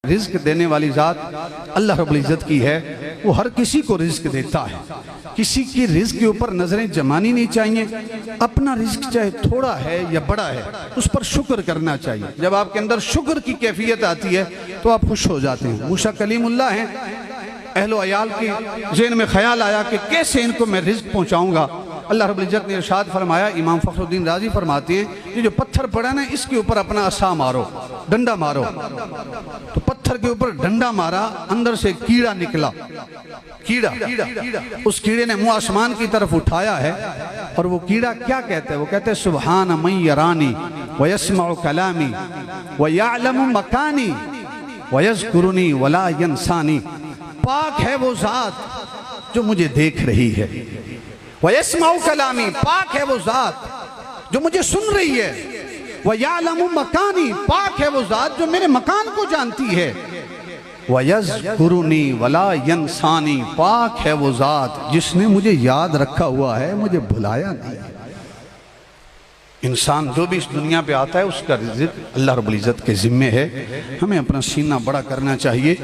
رزق دینے والی ذات اللہ رب العزت کی ہے، وہ ہر کسی کو رزق دیتا ہے۔ کسی کی رزق کے اوپر نظریں جمانی نہیں چاہیے۔ اپنا رزق چاہے تھوڑا ہے یا بڑا ہے، اس پر شکر کرنا چاہیے۔ جب آپ کے اندر شکر کی کیفیت آتی ہے تو آپ خوش ہو جاتے ہیں۔ موسیٰ کلیم اللہ ہیں، اہل و عیال کی ذہن میں خیال آیا کہ کیسے ان کو میں رزق پہنچاؤں گا۔ اللہ رب العزت نے ارشاد فرمایا، امام فخر الدین رازی فرماتے ہیں، یہ جو پتھر پڑا نا، اس کے اوپر اپنا عصا مارو، ڈنڈا مارو۔ تو پتھر کے اوپر ڈنڈا مارا، اندر سے کیڑا نکلا، کیڑا۔ اس کیڑے نے منہ آسمان کی طرف اٹھایا ہے، اور وہ کیڑا کیا کہتا ہے؟ وہ کہتے ہیں سبحان من یرانی ویسمع کلامی ویعلم مکانی ویذکرنی ولا ینسانی۔ پاک ہے وہ ذات جو مجھے دیکھ رہی ہے، وَيَسْمَعُ كَلَامِي، پاک ہے وہ ذات جو مجھے سن رہی ہے، وَيَعْلَمُ مَكَانِي، پاک ہے وہ ذات جو میرے مکان کو جانتی ہے، وَيَذْكُرُنِي وَلَا يَنْسَانِي، پاک ہے وہ ذات جس نے مجھے یاد رکھا ہوا ہے، مجھے بھلایا نہیں۔ انسان جو بھی اس دنیا پہ آتا ہے، اس کا رزق اللہ رب العزت کے ذمہ ہے۔ ہمیں اپنا سینہ بڑا کرنا چاہیے۔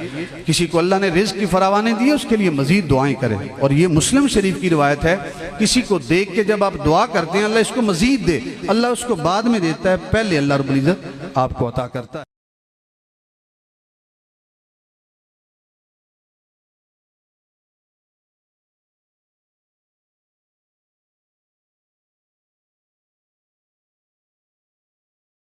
کسی کو اللہ نے رزق کی فراوانی دی ہے، اس کے لیے مزید دعائیں کریں۔ اور یہ مسلم شریف کی روایت ہے، کسی کو دیکھ کے جب آپ دعا کرتے ہیں اللہ اس کو مزید دے، اللہ اس کو بعد میں دیتا ہے، پہلے اللہ رب العزت آپ کو عطا کرتا ہے۔